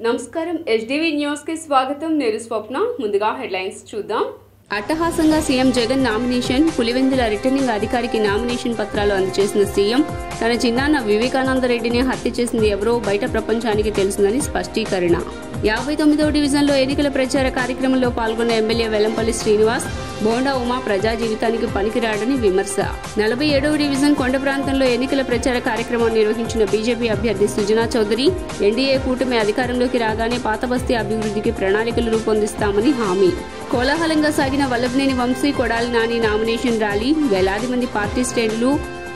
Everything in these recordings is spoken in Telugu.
నమస్కారం HDV న్యూస్ కి స్వాగతం. నేను స్వప్న. ముందుగా హెడ్లైన్స్ చూద్దాం. అట్టహాసంగా CM Jagan nomination. Pulivendula returning అధికారికి నామినేషన్ పత్రాలు అందజేసిన సీఎం తన చిన్నాన్న వివేకానంద రెడ్డిని హత్య చేసింది ఎవరో బయట ప్రపంచానికి తెలుసుందని స్పష్టీకరణ. 59వ డివిజన్లో ఎన్నికల ప్రచార కార్యక్రమంలో పాల్గొన్న ఎమ్మెల్యే వెల్లంపల్లి శ్రీనివాస్ బోండా ఉమా ప్రజా జీవితానికి పనికిరాడని విమర్శ. 47వ డివిజన్ కొండ ప్రాంతంలో ఎన్నికల ప్రచార కార్యక్రమాన్ని నిర్వహించిన బీజేపీ అభ్యర్థి సుజనా చౌదరి ఎన్డీఏ కూటమి అధికారంలోకి రాగానే పాతబస్తీ అభివృద్ధికి ప్రణాళికలు రూపొందిస్తామని హామీ. కోలాహలంగా సాగిన వల్లభనేని వంశీ కొడాలి నాని నామినేషన్ ర్యాలీ. వేలాది మంది పార్టీ శ్రేణులు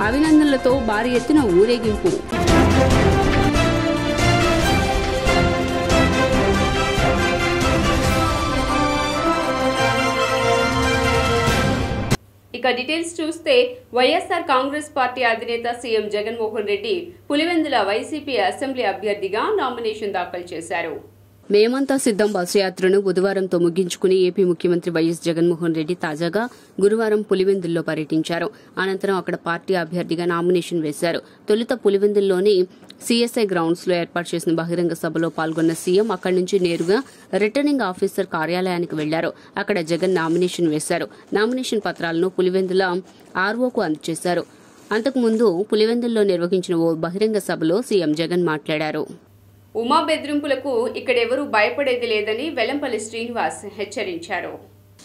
అభినందనలతో భారీ ఎత్తున ఊరేగింపు. ఇక డీటెయిల్స్ చూస్తే వైఎస్ఆర్ కాంగ్రెస్ పార్టీ అధినేత CM Jaganmohan Reddy Pulivendula YCP assembly అభ్యర్థిగా నామినేషన్ దాఖలు చేశారు. మేమంతా సిద్ధం బస్సు యాత్రను బుధవారంతో ముగించుకుని ఏపీ ముఖ్యమంత్రి వైఎస్ జగన్మోహన్ రెడ్డి తాజాగా గురువారం పులివెందుల్లో పర్యటించారు. అనంతరం అక్కడ పార్టీ అభ్యర్థిగా నామినేషన్ వేశారు. తొలుత పులివెందుల్లోని సీఎస్ఐ గ్రౌండ్స్ లో ఏర్పాటు చేసిన బహిరంగ సభలో పాల్గొన్న సీఎం అక్కడి నుంచి నేరుగా రిటర్నింగ్ ఆఫీసర్ కార్యాలయానికి వెళ్లారు. అక్కడ జగన్ నామినేషన్ వేశారు. నామినేషన్ పత్రాలను పులివెందుల ఆర్ఓకు అందజేశారు. అంతకుముందు పులివెందుల్లో నిర్వహించిన ఓ బహిరంగ సభలో సీఎం జగన్ మాట్లాడారు. ఉమా బెదిరింపులకు ఇక్కడెవరూ భయపడేది లేదని వెల్లంపల్లి శ్రీనివాస్ హెచ్చరించారు.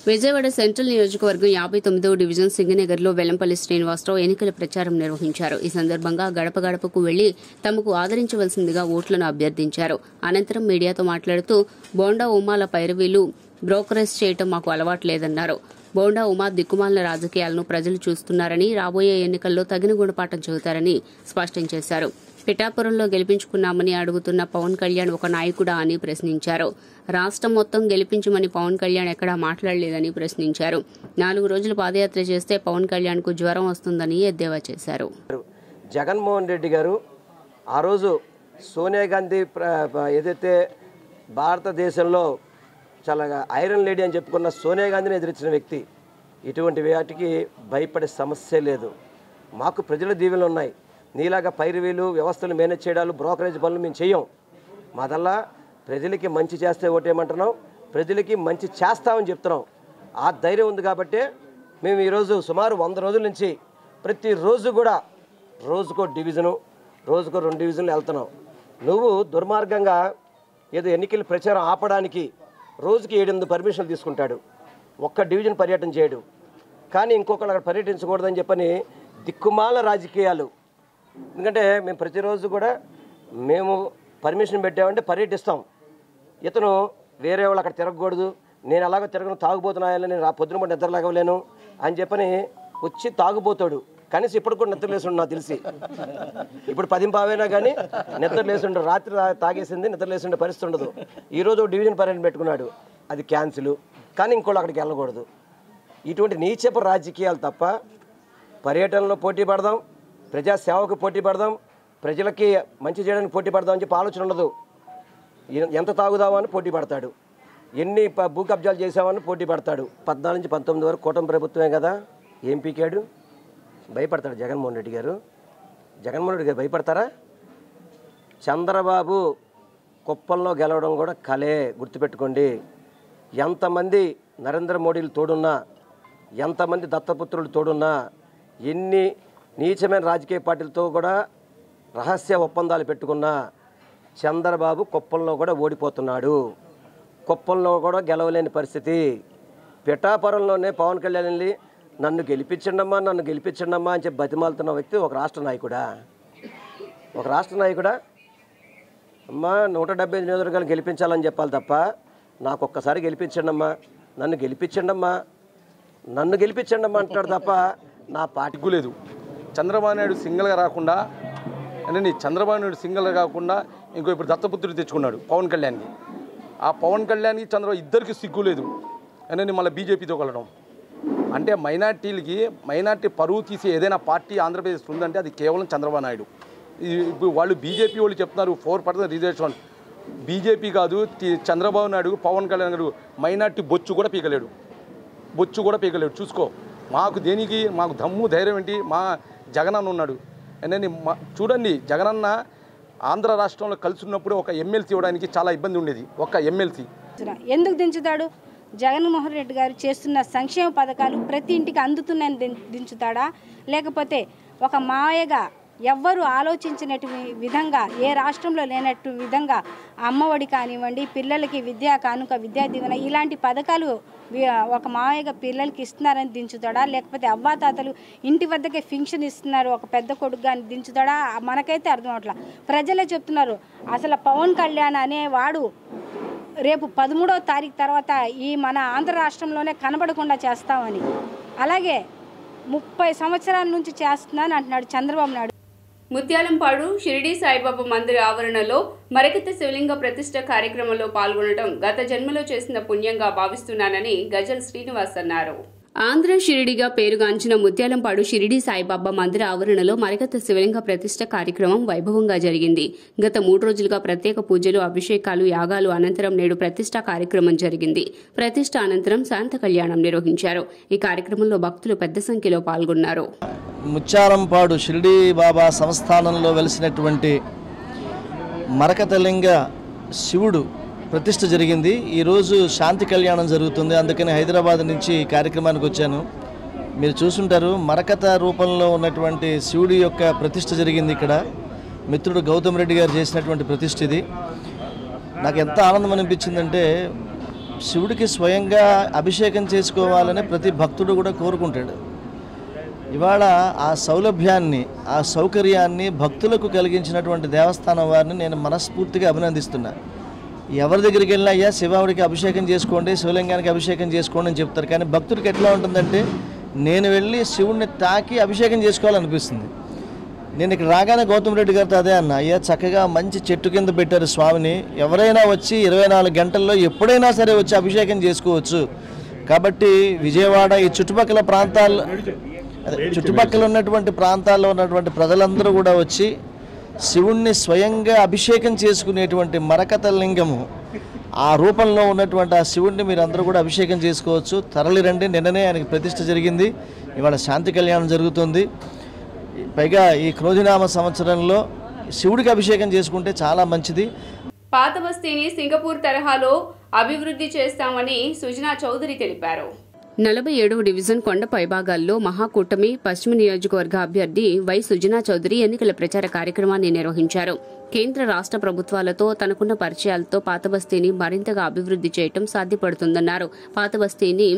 విజయవాడ సెంట్రల్ నియోజకవర్గం 59వ డివిజన్ సింగనగర్లో వెల్లంపల్లి శ్రీనివాసరావు ఎన్నికల ప్రచారం నిర్వహించారు. ఈ సందర్భంగా గడప గడపకు వెళ్లి తమకు ఆదరించవలసిందిగా ఓట్లను అభ్యర్థించారు. అనంతరం మీడియాతో మాట్లాడుతూ బోండా ఉమాల పైరవీలు బ్రోకరేజ్ చేయటం మాకు అలవాట్లేదన్నారు. బోండా ఉమా దిక్కుమాలిన రాజకీయాలను ప్రజలు చూస్తున్నారని, రాబోయే ఎన్నికల్లో తగిన గుణపాఠం చెబుతారని స్పష్టం చేశారు. పిఠాపురంలో గెలిపించుకున్నామని అడుగుతున్న పవన్ కళ్యాణ్ ఒక నాయకుడా అని ప్రశ్నించారు. రాష్ట్రం మొత్తం గెలిపించమని పవన్ కళ్యాణ్ ఎక్కడా మాట్లాడలేదని ప్రశ్నించారు. 4 రోజులు పాదయాత్ర చేస్తే పవన్ కళ్యాణ్ కు జ్వరం వస్తుందని ఎద్దేవా చేశారు. జగన్మోహన్ రెడ్డి గారు ఆ రోజు సోనియా గాంధీ ఏదైతే భారతదేశంలో చాలా ఐరన్ లేడీ అని చెప్పుకున్న సోనియా గాంధీని ఎదిరించిన వ్యక్తి. ఇటువంటి వాటికి భయపడే సమస్య లేదు. మాకు ప్రజల దీవెనలు ఉన్నాయి. నీలాగా పైరువీలు వ్యవస్థలు మేనేజ్ చేయడాలు బ్రోకరేజ్ పనులు మేము చెయ్యం. మాదల్లా ప్రజలకి మంచి చేస్తే ఓటేయమంటున్నాం, ప్రజలకి మంచి చేస్తామని చెప్తున్నాం. ఆ ధైర్యం ఉంది కాబట్టి మేము ఈరోజు సుమారు 100 రోజుల నుంచి ప్రతిరోజు కూడా రోజుకో డివిజను, రోజుకో 2 డివిజన్లు వెళ్తున్నాం. నువ్వు దుర్మార్గంగా ఏదో ఎన్నికల ప్రచారం ఆపడానికి రోజుకి 7-8 పర్మిషన్లు తీసుకుంటాడు. ఒక్క డివిజన్ పర్యటన చేయడు. కానీ ఇంకొకరు అక్కడ పర్యటించకూడదని చెప్పని దిక్కుమాల రాజకీయాలు. ఎందుకంటే మేము ప్రతిరోజు కూడా మేము పర్మిషన్ పెట్టామంటే పర్యటిస్తాం. ఇతను వేరే వాళ్ళు అక్కడ తిరగకూడదు, నేను అలాగ తిరగను, తాగుబోతున్నాయని నేను పొద్దున కూడా నిద్ర లేగలేను అని చెప్పని వచ్చి తాగుపోతాడు. కనీసం ఇప్పుడు కూడా నిద్ర లేసుండు నాకు తెలిసి. ఇప్పుడు 10 కానీ నిద్ర లేసుండు. రాత్రి తాగేసింది నిద్ర లేసుండే పరిస్థితి ఉండదు. ఈరోజు డివిజన్ పర్యటన పెట్టుకున్నాడు, అది క్యాన్సిల్. కానీ ఇంకోళ్ళు అక్కడికి వెళ్ళకూడదు. ఇటువంటి నీచపు రాజకీయాలు తప్ప పర్యటనలో పోటీ పడదాం, ప్రజాసేవకు పోటీ పడదాం, ప్రజలకి మంచి చేయడానికి పోటీ పడదాం అని చెప్పి ఆలోచన ఉండదు. ఎంత తాగుదామని పోటీ పడతాడు, ఎన్ని భూ కబ్జాలు చేసామని పోటీ పడతాడు. 14 నుంచి 19 వరకు కూటమి ప్రభుత్వమే కదా. ఏం పీకాడు? భయపడతాడు జగన్మోహన్ రెడ్డి గారు. జగన్మోహన్ రెడ్డి గారు భయపడతారా? చంద్రబాబు కుప్పంలో గెలవడం కూడా కలే, గుర్తుపెట్టుకోండి. ఎంతమంది నరేంద్ర మోడీలు తోడున్నా, ఎంతమంది దత్తపుత్రులు తోడున్నా, ఎన్ని నీచమైన రాజకీయ పార్టీలతో కూడా రహస్య ఒప్పందాలు పెట్టుకున్నా చంద్రబాబు కుప్పంలో కూడా ఓడిపోతున్నాడు. కుప్పంలో కూడా గెలవలేని పరిస్థితి. పిఠాపురంలోనే పవన్ కళ్యాణ్ వెళ్ళి నన్ను గెలిపించండమ్మా, నన్ను గెలిపించండమ్మా అని చెప్పి బతిమాలుతున్న వ్యక్తి ఒక రాష్ట్ర నాయకుడా? ఒక రాష్ట్ర నాయకుడా? అమ్మా 175 నియోజకవర్గాలు గెలిపించాలని చెప్పాలి తప్ప నాకు ఒక్కసారి గెలిపించండమ్మా, నన్ను గెలిపించండమ్మా, నన్ను గెలిపించండమ్మా అంటున్నాడు తప్ప నా పార్టీ లేదు. చంద్రబాబు నాయుడు సింగిల్గా రాకుండా అంటే చంద్రబాబు నాయుడు సింగిల్గా కాకుండా ఇంకో ఇప్పుడు దత్తపుత్రుడు తెచ్చుకున్నాడు పవన్ కళ్యాణ్కి. ఆ పవన్ కళ్యాణ్కి చంద్రబాబు ఇద్దరికి సిగ్గు లేదు అని మళ్ళీ బీజేపీతో కలవడం. అంటే మైనార్టీ పరువు తీసి ఏదైనా పార్టీ ఆంధ్రప్రదేశ్ ఉందంటే అది కేవలం చంద్రబాబు నాయుడు. ఇప్పుడు వాళ్ళు బీజేపీ వాళ్ళు చెప్తున్నారు 4% రిజర్వేషన్. బీజేపీ కాదు, చంద్రబాబు నాయుడు పవన్ కళ్యాణ్ గారు మైనార్టీ బొచ్చు కూడా పీకలేడు. చూసుకో, మాకు దేనికి, మాకు దమ్ము ధైర్యం ఏంటి? మా జగనన్న ఉన్నాడు. చూడండి, జగనన్న ఆంధ్ర రాష్ట్రంలో కలిసి ఉన్నప్పుడు ఒక ఎమ్మెల్సీ ఇవ్వడానికి చాలా ఇబ్బంది ఉండేది. ఒక ఎమ్మెల్సీ ఎందుకు దించుతాడు? జగన్మోహన్ రెడ్డి గారు చేస్తున్న సంక్షేమ పథకాలు ప్రతి ఇంటికి అందుతున్నాయని దించుతాడా, లేకపోతే ఒక మాయగా ఎవ్వరూ ఆలోచించినట్టు విధంగా ఏ రాష్ట్రంలో లేనట్టు విధంగా అమ్మఒడి కానివ్వండి, పిల్లలకి విద్యా కానుక, విద్యా దీవెన ఇలాంటి పథకాలు ఒక మాయగా పిల్లలకి ఇస్తున్నారని దించుతాడా, లేకపోతే అవ్వాతాతలు ఇంటి వద్దకే ఫింక్షన్ ఇస్తున్నారు ఒక పెద్ద కొడుకు అని దించుతాడా? మనకైతే అర్థం అవట్లా. ప్రజలే చెప్తున్నారు అసలు పవన్ కళ్యాణ్ అనేవాడు రేపు 13వ తారీఖు తర్వాత ఈ మన ఆంధ్ర రాష్ట్రంలోనే కనబడకుండా చేస్తామని. అలాగే 30 సంవత్సరాల నుంచి చేస్తున్నాను అంటున్నాడు చంద్రబాబు నాయుడు. ముత్యాలంపాడు షిరిడి సాయిబాబా మందిర ఆవరణలో మరకత శివలింగ ప్రతిష్ఠ కార్యక్రమంలో పాల్గొనడం గత జన్మలో చేసిన పుణ్యంగా భావిస్తున్నానని గజల్ శ్రీనివాస్ అన్నారు. ఆంధ్ర షిరిడిగా పేరుగాంచిన ముత్యాలంపాడు షిరిడి సాయిబాబా మందిర ఆవరణలో మరకత శివలింగ ప్రతిష్ఠ కార్యక్రమం వైభవంగా జరిగింది. గత 3 రోజులుగా ప్రత్యేక పూజలు, అభిషేకాలు, యాగాలు అనంతరం నేడు ప్రతిష్ఠ కార్యక్రమం జరిగింది. ప్రతిష్ఠ అనంతరం శాంత కళ్యాణం నిర్వహించారు. ఈ కార్యక్రమంలో భక్తులు పెద్ద సంఖ్యలో పాల్గొన్నారు. ముత్యాలంపాడు షిరిడి బాబా సంస్థానంలో వెలిసినటువంటి మరకతలింగ శివుడు ప్రతిష్ఠ జరిగింది. ఈరోజు శాంతి కళ్యాణం జరుగుతుంది. అందుకని హైదరాబాద్ నుంచి ఈ కార్యక్రమానికి వచ్చాను. మీరు చూసుంటారు మరకత రూపంలో ఉన్నటువంటి శివుడి యొక్క ప్రతిష్ఠ జరిగింది. ఇక్కడ మిత్రుడు గౌతమ్ రెడ్డి గారు చేసినటువంటి ప్రతిష్ఠ ఇది. నాకు ఎంత ఆనందం అనిపించిందంటే శివుడికి స్వయంగా అభిషేకం చేసుకోవాలని ప్రతి భక్తుడు కూడా కోరుకుంటాడు. ఇవాళ ఆ సౌలభ్యాన్ని, ఆ సౌకర్యాన్ని భక్తులకు కలిగించినటువంటి దేవస్థానం వారిని నేను మనస్ఫూర్తిగా అభినందిస్తున్నా. ఎవరి దగ్గరికి వెళ్ళినా అయ్యా శివావుడికి అభిషేకం చేసుకోండి, శివలింగానికి అభిషేకం చేసుకోండి అని చెప్తారు. కానీ భక్తుడికి ఎట్లా ఉంటుందంటే నేను వెళ్ళి శివుడిని తాకి అభిషేకం చేసుకోవాలనిపిస్తుంది. నేను ఇక్కడ రాగానే గౌతమ్ రెడ్డి గారితో అదే అన్న, అయ్యా చక్కగా మంచి చెట్టు కింద పెట్టారు స్వామిని, ఎవరైనా వచ్చి 24 గంటల్లో ఎప్పుడైనా సరే వచ్చి అభిషేకం చేసుకోవచ్చు. కాబట్టి విజయవాడ ఈ చుట్టుపక్కల ప్రాంతాల్లో చుట్టుపక్కల ఉన్నటువంటి ప్రాంతాల్లో ఉన్నటువంటి ప్రజలందరూ కూడా వచ్చి శివుణ్ణి స్వయంగా అభిషేకం చేసుకునేటువంటి మరకత లింగము ఆ రూపంలో ఉన్నటువంటి ఆ శివుణ్ణి మీరు అందరూ కూడా అభిషేకం చేసుకోవచ్చు. తరలిరండి. నిన్ననే ఆయనకి ప్రతిష్ఠ జరిగింది. ఇవాళ శాంతి కళ్యాణం జరుగుతుంది. పైగా ఈ క్రోధినామ సంవత్సరంలో శివుడికి అభిషేకం చేసుకుంటే చాలా మంచిది. పాత బస్తీని సింగపూర్ తరహాలో అభివృద్ధి చేస్తామని సుజనా చౌదరి తెలిపారు. 47వ డివిజన్ కొండ పైభాగాల్లో మహాకూటమి పశ్చిమ నియోజకవర్గ అభ్యర్థి వై సుజనా చౌదరి ఎన్నికల ప్రచార కార్యక్రమాన్ని నిర్వహించారు. కేంద్ర రాష్ట్ర ప్రభుత్వాలతో తనకున్న పరిచయాలతో పాత బస్తీని మరింతగా అభివృద్ధి చేయడం సాధ్యపడుతుందన్నారు. పాత బస్తీని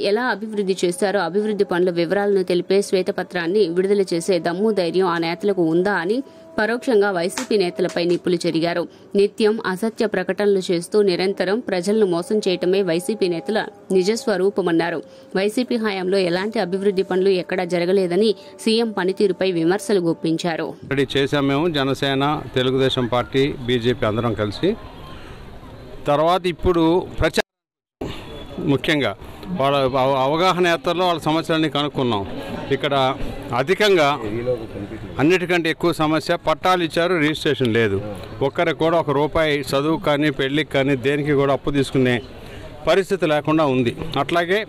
ఎలా అభివృద్ధి చేశారో అభివృద్ధి పనుల వివరాలను తెలిపే శ్వేతపత్రాన్ని విడుదల చేసే దమ్ము ధైర్యం ఆ నేతలకు ఉందా అని పరోక్షంగా వైసీపీ నేతలపై నిప్పులు చెరిగారు. నిత్యం అసత్య ప్రకటనలు చేస్తూ నిరంతరం ప్రజలను మోసం చేయటమే వైసీపీ నేతల నిజస్వరూపమన్నారు. వైసీపీ హయాంలో ఎలాంటి అభివృద్ధి పనులు ఎక్కడా జరగలేదని సీఎం పనితీరుపై విమర్శలు గుప్పించారు. చేశాము జనసేన, తెలుగుదేశం పార్టీ, బీజేపీ అందరం కలిసి. తర్వాత ఇప్పుడు ప్రచారం ముఖ్యంగా వాళ్ళ అవగాహన యాత్రలో వాళ్ళ సమస్యలన్నీ కనుక్కున్నాం. ఇక్కడ అధికంగా అన్నిటికంటే ఎక్కువ సమస్య పట్టాలు ఇచ్చారు, రిజిస్ట్రేషన్ లేదు. ఒక్కరికి కూడా ₹1 చదువు కానీ పెళ్లికి కానీ దేనికి కూడా అప్పు తీసుకునే పరిస్థితి లేకుండా ఉంది. అట్లాగే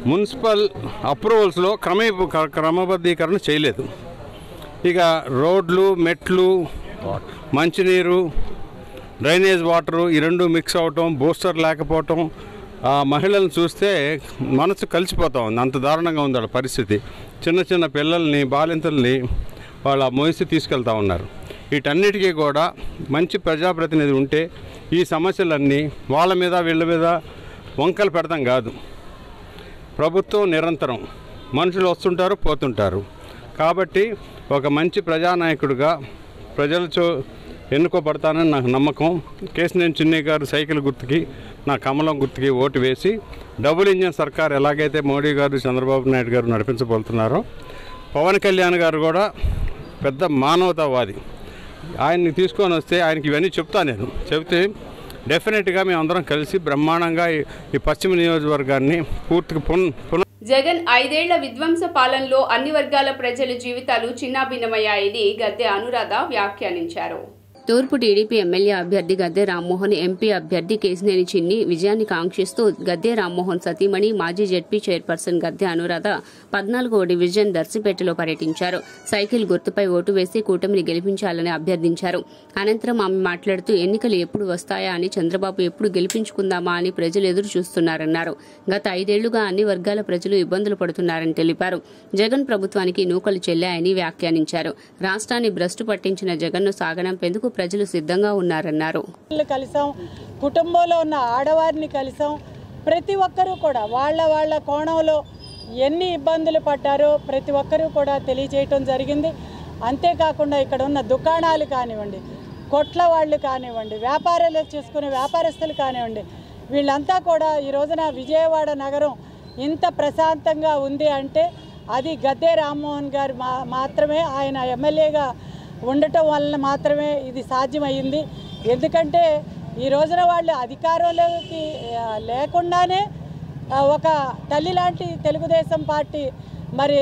మున్సిపల్ అప్రూవల్స్లో క్రమబద్ధీకరణ చేయలేదు. ఇక రోడ్లు, మెట్లు, మంచినీరు, డ్రైనేజ్ వాటరు ఈ రెండు మిక్స్ అవటం, బూస్టర్ లేకపోవటం, ఆ మహిళలను చూస్తే మనసు కలిసిపోతూ ఉంది. అంత దారుణంగా ఉంది వాళ్ళ పరిస్థితి. చిన్న చిన్న పిల్లల్ని, బాలింతల్ని వాళ్ళ మోసి తీసుకెళ్తూ ఉన్నారు. వీటన్నిటికీ కూడా మంచి ప్రజాప్రతినిధి ఉంటే ఈ సమస్యలన్నీ వాళ్ళ మీద వీళ్ళ మీద వంకలు పెడతాం కాదు. ప్రభుత్వం నిరంతరం మనుషులు వస్తుంటారు, పోతుంటారు. కాబట్టి ఒక మంచి ప్రజానాయకుడిగా ప్రజలతో ఎన్నుకోబడతానని నాకు నమ్మకం. కేశినేని చిన్ని గారు సైకిల్ గుర్తుకి, నా కమలం గుర్తుకి ఓటు వేసి డబుల్ ఇంజన్ సర్కార్ ఎలాగైతే మోడీ గారు, చంద్రబాబు నాయుడు గారు నడిపించబోతున్నారో, పవన్ కళ్యాణ్ గారు కూడా పెద్ద మానవతావాది. ఆయన్ని తీసుకొని వస్తే ఆయనకి ఇవన్నీ నేను చెప్తే డెఫినెట్గా మేము అందరం కలిసి బ్రహ్మాండంగా ఈ పశ్చిమ నియోజకవర్గాన్ని పూర్తిగా జగన్ 5 ఏళ్ల విధ్వంస పాలనలో అన్ని వర్గాల ప్రజల జీవితాలు చిన్నాభిన్నమయ్యాయని గద్దె అనురాధ వ్యాఖ్యానించారు. తూర్పు టీడీపీ ఎమ్మెల్యే అభ్యర్థి గద్దె రామ్మోహన్, ఎంపీ అభ్యర్థి కేశినేని చిన్ని విజయాన్ని కాంక్షిస్తూ గద్దె రామ్మోహన్ సతీమణి మాజీ జెడ్పీ చైర్పర్సన్ గద్దె అనురాధ 14వ డివిజన్ దర్శిపేటలో పర్యటించారు. సైకిల్ గుర్తుపై ఓటు వేసి కూటమిని గెలిపించాలని అభ్యర్థించారు. అనంతరం ఆమె మాట్లాడుతూ ఎన్నికలు ఎప్పుడు వస్తాయా అని, చంద్రబాబు ఎప్పుడు గెలిపించుకుందామా అని ప్రజలు ఎదురు చూస్తున్నారన్నారు. గత 5 ఏళ్లుగా అన్ని వర్గాల ప్రజలు ఇబ్బందులు పడుతున్నారని తెలిపారు. జగన్ ప్రభుత్వానికి నూకలు చెల్లాయని వ్యాఖ్యానించారు. రాష్ట్రాన్ని భ్రష్టు పట్టించిన జగన్ను సాగనంపేందుకు ప్రజలు సిద్ధంగా ఉన్నారన్నారు. కలిసాం, కుటుంబంలో ఉన్న ఆడవారిని కలిసాం. ప్రతి ఒక్కరూ కూడా వాళ్ళ కోణంలో ఎన్ని ఇబ్బందులు పడ్డారో ప్రతి ఒక్కరూ కూడా తెలియజేయటం జరిగింది. అంతేకాకుండా ఇక్కడ ఉన్న దుకాణాలు కానివ్వండి, కొట్ల వాళ్ళు కానివ్వండి, వ్యాపారాలు చేసుకునే వ్యాపారస్తులు కానివ్వండి, వీళ్ళంతా కూడా ఈ రోజున విజయవాడ నగరం ఇంత ప్రశాంతంగా ఉంది అంటే అది గద్దె రామ్మోహన్ గారు మాత్రమే, ఆయన ఎమ్మెల్యేగా ఉండటం వలన మాత్రమే ఇది సాధ్యమైంది. ఎందుకంటే ఈ రోజున వాళ్ళు అధికారంలోకి లేకుండానే ఒక తల్లి లాంటి తెలుగుదేశం పార్టీ, మరి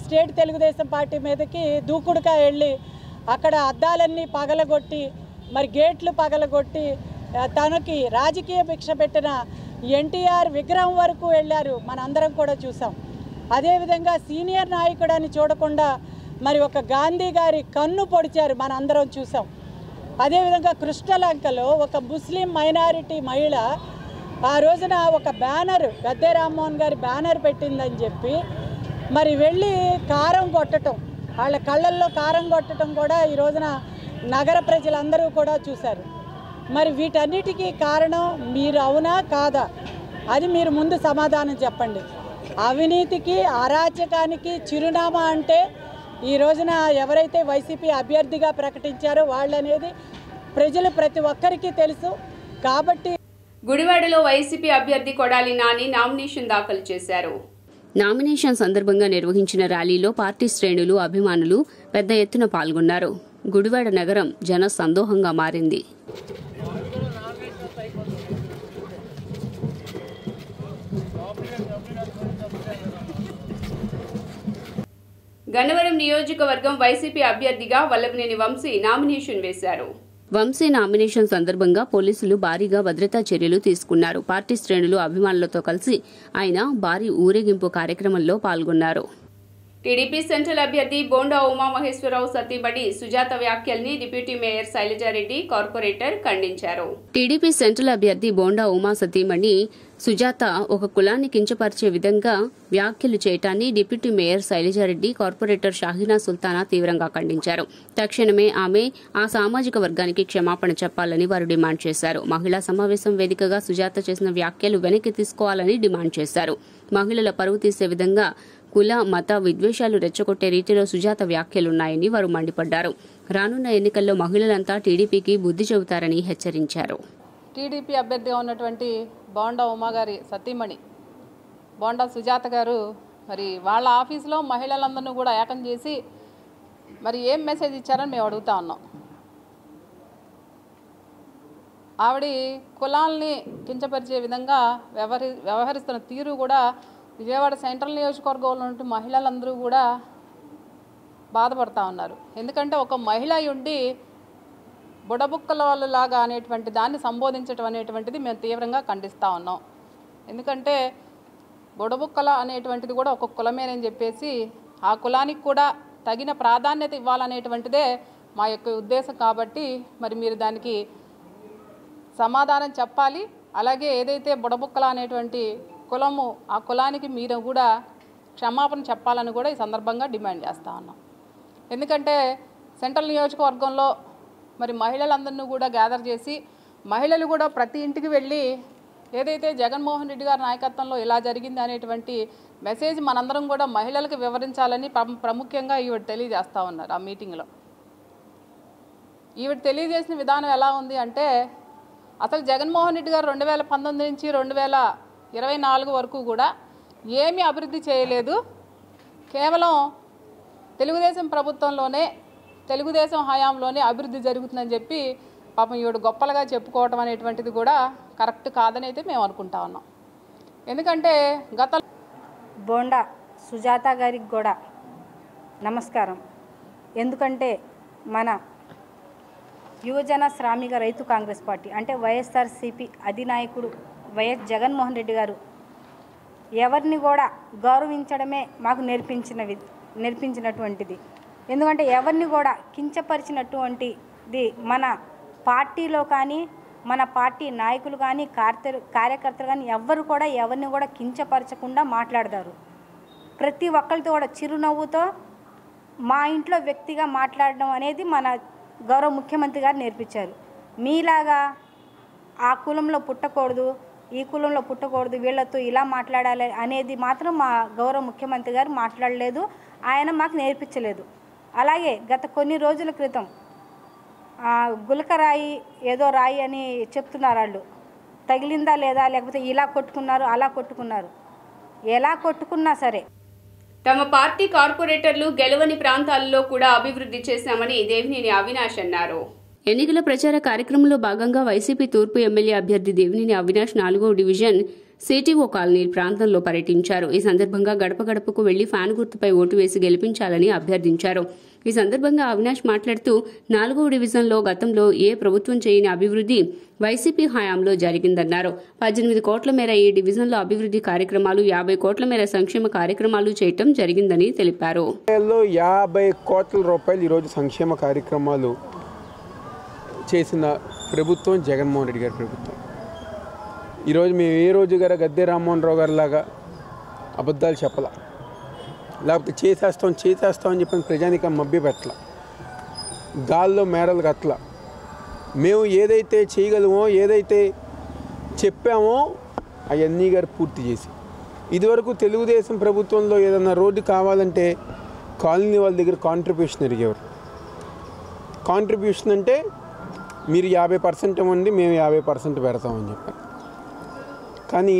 స్టేట్ తెలుగుదేశం పార్టీ మీదకి దూకుడుగా వెళ్ళి అక్కడ అద్దాలన్నీ పగలగొట్టి, మరి గేట్లు పగలగొట్టి తనకి రాజకీయ భిక్ష పెట్టిన ఎన్టీఆర్ విగ్రహం వరకు వెళ్ళారు. మనందరం కూడా చూసాం. అదేవిధంగా సీనియర్ నాయకుడని చూడకుండా మరి ఒక గాంధీ గారి కన్ను పొడిచారు, మనందరం చూసాం. అదేవిధంగా కృష్ణలంకలో ఒక ముస్లిం మైనారిటీ మహిళ ఆ రోజున ఒక బ్యానర్, గద్దె రామ్మోహన్ గారి బ్యానర్ పెట్టిందని చెప్పి మరి వెళ్ళి కారం కొట్టడం, వాళ్ళ కళ్ళల్లో కారం కొట్టడం కూడా ఈ రోజున నగర ప్రజలందరూ కూడా చూశారు. మరి వీటన్నిటికీ కారణం మీరు అవునా కాదా అది మీరు ముందు సమాధానం చెప్పండి. అవినీతికి, అరాచకానికి చిరునామా అంటే ఈ రోజున ఎవరైతే వైసీపీ అభ్యర్థిగా ప్రకటించారో వాళ్ళనేది ప్రజలు ప్రతి ఒక్కరికి తెలుసు. కాబట్టి గుడివాడలో వైసీపీ అభ్యర్థి కొడాలి నాని నామినేషన్ దాఖలు చేశారు. నామినేషన్ సందర్భంగా నిర్వహించిన ర్యాలీలో పార్టీ శ్రేణులు, అభిమానులు పెద్ద ఎత్తున పాల్గొన్నారు. గుడివాడ నగరం జన సందోహంగా మారింది. గన్నవరం నియోజకవర్గం వైసీపీ అభ్యర్థిగా వల్లభనేని వంశీ నామినేషన్ వేశారు. వంశీ నామినేషన్ సందర్భంగా పోలీసులు భారీగా భద్రతా చర్యలు తీసుకున్నారు. పార్టీ శ్రేణులు, అభిమానులతో కలిసి ఆయన భారీ ఊరేగింపు కార్యక్రమంలో పాల్గొన్నారు. టీడీపీ సెంట్రల్ అభ్యర్థి బోండా ఉమామహేశ్వరరావు సతీమణి సుజాత వ్యాఖ్యల్ని డిప్యూటీ మేయర్ శైలజారెడ్డి, కార్పొరేటర్ ఖండించారు. టీడీపీ సెంట్రల్ అభ్యర్థి బోండా ఉమా సతీమణి సుజాత ఒక కులాన్ని కించపరిచే విధంగా వ్యాఖ్యలు చేయటాన్ని deputy mayor Sailaja Reddy, corporator Shaheena Sultana తీవ్రంగా ఖండించారు. తక్షణమే ఆమె ఆ సామాజిక వర్గానికి క్షమాపణ చెప్పాలని వారు డిమాండ్ చేశారు. మహిళా సమావేశం వేదికగా సుజాత చేసిన వ్యాఖ్యలు వెనక్కి తీసుకోవాలని డిమాండ్ చేశారు. మహిళల పరువు తీసే విధంగా కుల, మత విద్వేషాలు రెచ్చగొట్టే రీతిలో సుజాత వ్యాఖ్యలున్నాయని వారు మండిపడ్డారు. రానున్న ఎన్నికల్లో మహిళలంతా టీడీపీకి బుద్ధి చెబుతారని హెచ్చరించారు. టీడీపీ అభ్యర్థిగా ఉన్నటువంటి బోండా ఉమా గారి సతీమణి బోండా సుజాత గారు మరి వాళ్ళ ఆఫీసులో మహిళలందరినీ కూడా ఏకం చేసి మరి ఏం మెసేజ్ ఇచ్చారని మేము అడుగుతా ఉన్నాం. ఆవిడ కులాల్ని కించపరిచే విధంగా వ్యవహరిస్తున్న తీరు కూడా విజయవాడ సెంట్రల్ నియోజకవర్గంలో ఉంటే మహిళలందరూ కూడా బాధపడతా ఉన్నారు. ఎందుకంటే ఒక మహిళ ఉండి బుడబుక్కల వాళ్ళలాగా అనేటువంటి దాన్ని సంబోధించడం అనేటువంటిది మేము తీవ్రంగా ఖండిస్తూ ఉన్నాం. ఎందుకంటే బుడబుక్కల అనేటువంటిది కూడా ఒక కులమేనని చెప్పేసి ఆ కులానికి కూడా తగిన ప్రాధాన్యత ఇవ్వాలనేటువంటిదే మా యొక్క ఉద్దేశం. కాబట్టి మరి మీరు దానికి సమాధానం చెప్పాలి. అలాగే ఏదైతే బుడబుక్కల అనేటువంటి కులము, ఆ కులానికి మీరు కూడా క్షమాపణ చెప్పాలని కూడా ఈ సందర్భంగా డిమాండ్ చేస్తూ ఉన్నాం. ఎందుకంటే సెంట్రల్ నియోజకవర్గంలో మరి మహిళలందరినీ కూడా గ్యాదర్ చేసి మహిళలు కూడా ప్రతి ఇంటికి వెళ్ళి ఏదైతే జగన్మోహన్ రెడ్డి గారి నాయకత్వంలో ఇలా జరిగింది అనేటువంటి మెసేజ్ మనందరం కూడా మహిళలకు వివరించాలని ప్రాముఖ్యంగా ఈవిడ తెలియజేస్తూ ఉన్నారు. ఆ మీటింగ్లో ఈవిడ తెలియజేసిన విధానం ఎలా ఉంది అంటే, అసలు జగన్మోహన్ రెడ్డి గారు 2019 నుంచి 2024 వరకు కూడా ఏమీ అభివృద్ధి చేయలేదు. కేవలం తెలుగుదేశం ప్రభుత్వంలోనే, తెలుగుదేశం హయాంలోనే అభివృద్ధి జరుగుతుందని చెప్పి పాపం ఈవిడ గొప్పలుగా చెప్పుకోవటం అనేటువంటిది కూడా కరెక్ట్ కాదని అయితే మేము అనుకుంటా ఉన్నాం. ఎందుకంటే గత బోండా సుజాత గారికి కూడా నమస్కారం. ఎందుకంటే మన యువజన శ్రామిక రైతు కాంగ్రెస్ పార్టీ అంటే వైఎస్ఆర్సీపీ అధినాయకుడు వైఎస్ జగన్మోహన్ రెడ్డి గారు ఎవరిని కూడా గౌరవించడమే మాకు నేర్పించినటువంటిది. ఎందుకంటే ఎవరిని కూడా కించపరిచినటువంటిది మన పార్టీలో కానీ మన పార్టీ నాయకులు కానీ కార్యకర్తలు కానీ ఎవ్వరు కూడా ఎవరిని కూడా కించపరచకుండా మాట్లాడతారు. ప్రతి ఒక్కరితో కూడా చిరునవ్వుతో మా ఇంట్లో వ్యక్తిగా మాట్లాడడం అనేది మన గౌరవ ముఖ్యమంత్రి గారు నేర్పించారు. మీలాగా ఆ కులంలో పుట్టకూడదు, ఈ కులంలో పుట్టకూడదు, వీళ్ళతో ఇలా మాట్లాడాలి అనేది మాత్రం మా గౌరవ ముఖ్యమంత్రి గారు మాట్లాడలేదు, ఆయన మాకు నేర్పించలేదు. అలాగే గత కొన్ని రోజుల క్రితం గులకరాయి ఏదో రాయి అని చెప్తున్నారు. వాళ్ళు తగిలిందా లేదా, లేకపోతే ఇలా కొట్టుకున్నారు అలా కొట్టుకున్నారు, ఎలా కొట్టుకున్నా సరే తమ పార్టీ కార్పొరేటర్లు గెలవని ప్రాంతాల్లో కూడా అభివృద్ధి చేశామని దేవినేని అవినాష్ అన్నారు. ఎన్నికల ప్రచార కార్యక్రమంలో భాగంగా వైసీపీ తూర్పు ఎమ్మెల్యే అభ్యర్థి దేవినేని అవినాష్ 4వ డివిజన్ సిటీఓ కాలనీ ప్రాంతంలో పర్యటించారు. ఈ సందర్భంగా గడప గడపకు వెళ్లి ఫ్యాన్ గుర్తుపై ఓటు వేసి గెలిపించాలని అభ్యర్థించారు. ఈ సందర్భంగా అవినాష్ మాట్లాడుతూ 4వ డివిజన్లో గతంలో ఏ ప్రభుత్వం చేయని అభివృద్ధి వైసీపీ హయాంలో జరిగిందన్నారు. 18 కోట్ల మేర ఈ డివిజన్లో అభివృద్ధి కార్యక్రమాలు, 50 కోట్ల మేర సంక్షేమ కార్యక్రమాలు చేయటం జరిగిందని తెలిపారు. 50 కోట్ల రూపాయలు ఈరోజు సంక్షేమ కార్యక్రమాలు చేసిన ప్రభుత్వం జగన్మోహన్ రెడ్డి గారి ప్రభుత్వం. ఈరోజు మేము ఏ రోజు గారు గద్దె రామ్మోహన్ రావు గారి లాగా అబద్ధాలు చెప్పాల, లేకపోతే చేసేస్తామని చెప్పిన ప్రజానికం మభ్య పెట్టాల, గాల్లో మేడలు కట్టల. మేము ఏదైతే చేయగలమో, ఏదైతే చెప్పామో అవన్నీ గారు పూర్తి చేసి, ఇదివరకు తెలుగుదేశం ప్రభుత్వంలో ఏదైనా రోడ్డు కావాలంటే కాలనీ వాళ్ళ దగ్గర కాంట్రిబ్యూషన్ అడిగేవారు. కాంట్రిబ్యూషన్ అంటే మీరు 50% ఇవ్వండి, మేము 50% పెడతామని చెప్పారు. కానీ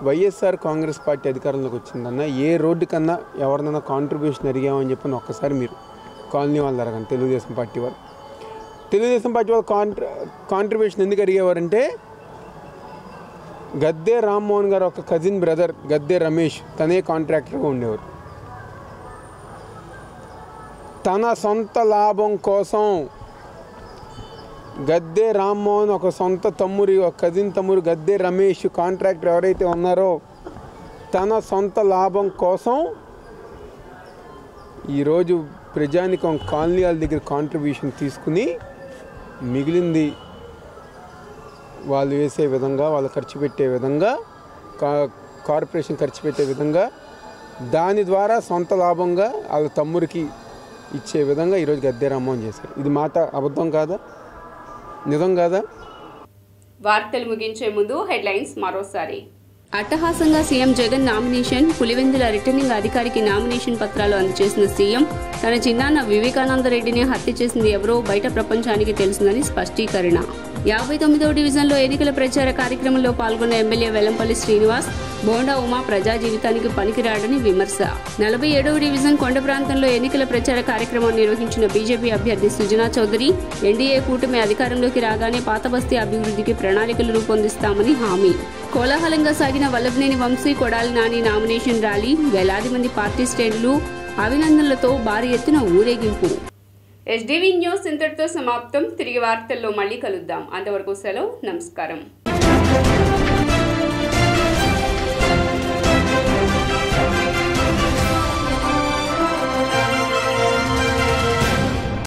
వైఎస్ఆర్ కాంగ్రెస్ పార్టీ అధికారంలోకి వచ్చిందన్న ఏ రోడ్డు కన్నా ఎవరినైనా కాంట్రిబ్యూషన్ అడిగామని చెప్పని ఒక్కసారి మీరు కాలనీ వాళ్ళు అడగండి. తెలుగుదేశం పార్టీ వాళ్ళు కాంట్రిబ్యూషన్ ఎందుకు అడిగేవారంటే గద్దె రామ్మోహన్ గారు ఒక కజిన్ బ్రదర్ గద్దె రమేష్ తనే కాంట్రాక్టర్గా ఉండేవారు. తన సొంత లాభం కోసం గద్దె రామ్మోహన్ ఒక సొంత తమ్ముడు, ఒక కజిన్ తమ్ముడు గద్దె రమేష్ కాంట్రాక్టర్ ఎవరైతే ఉన్నారో తన సొంత లాభం కోసం ఈరోజు ప్రజానికం కాలనీ వాళ్ళ దగ్గర కాంట్రిబ్యూషన్ తీసుకుని మిగిలింది వాళ్ళు వేసే విధంగా, వాళ్ళు ఖర్చు పెట్టే విధంగా, కార్పొరేషన్ ఖర్చు పెట్టే విధంగా, దాని ద్వారా సొంత లాభంగా వాళ్ళ తమ్ముడికి ఇచ్చే విధంగా ఈరోజు గద్దె రామ్మోహన్ చేశారు. ఇది మాట అబద్ధం కాదా, నిజం కాదా? వార్తలు ముగించే ముందు హెడ్లైన్స్ మరోసారి. అట్టహాసంగా CM Jagan nomination, Pulivendula returning అధికారికి నామినేషన్ పత్రాలు అందజేసిన సీఎం, తన చిన్నాన్న వివేకానందరెడ్డిని హత్య చేసింది ఎవరో బయట ప్రపంచానికి తెలుసుందని స్పష్టీకరణ. 59వ డివిజన్లో ఎన్నికల ప్రచార కార్యక్రమంలో పాల్గొన్న ఎమ్మెల్యే వెల్లంపల్లి శ్రీనివాస్, బోండా ఉమా ప్రజా జీవితానికి పనికిరాడని విమర్శ. 47వ డివిజన్ కొండ ప్రాంతంలో ఎన్నికల ప్రచార కార్యక్రమాన్ని నిర్వహించిన బీజేపీ అభ్యర్థి సుజనా చౌదరి, ఎన్డీఏ కూటమి అధికారంలోకి రాగానే పాతబస్తీ అభివృద్ధికి ప్రణాళికలు రూపొందిస్తామని హామీ. కోలాహలంగా సాగిన వల్లభనేని వంశీ, కొడాలి నాని నామినేషన్ ర్యాలీ, వేలాది మంది పార్టీ శ్రేణులు అభినందనలతో భారీ ఎత్తున ఊరేగింపు. ఎస్డీవీ న్యూస్ ఇంతటితో సమాప్తం. తిరిగి వార్తల్లో మళ్ళీ కలుద్దాం. అంతవరకు సెలవు. నమస్కారం.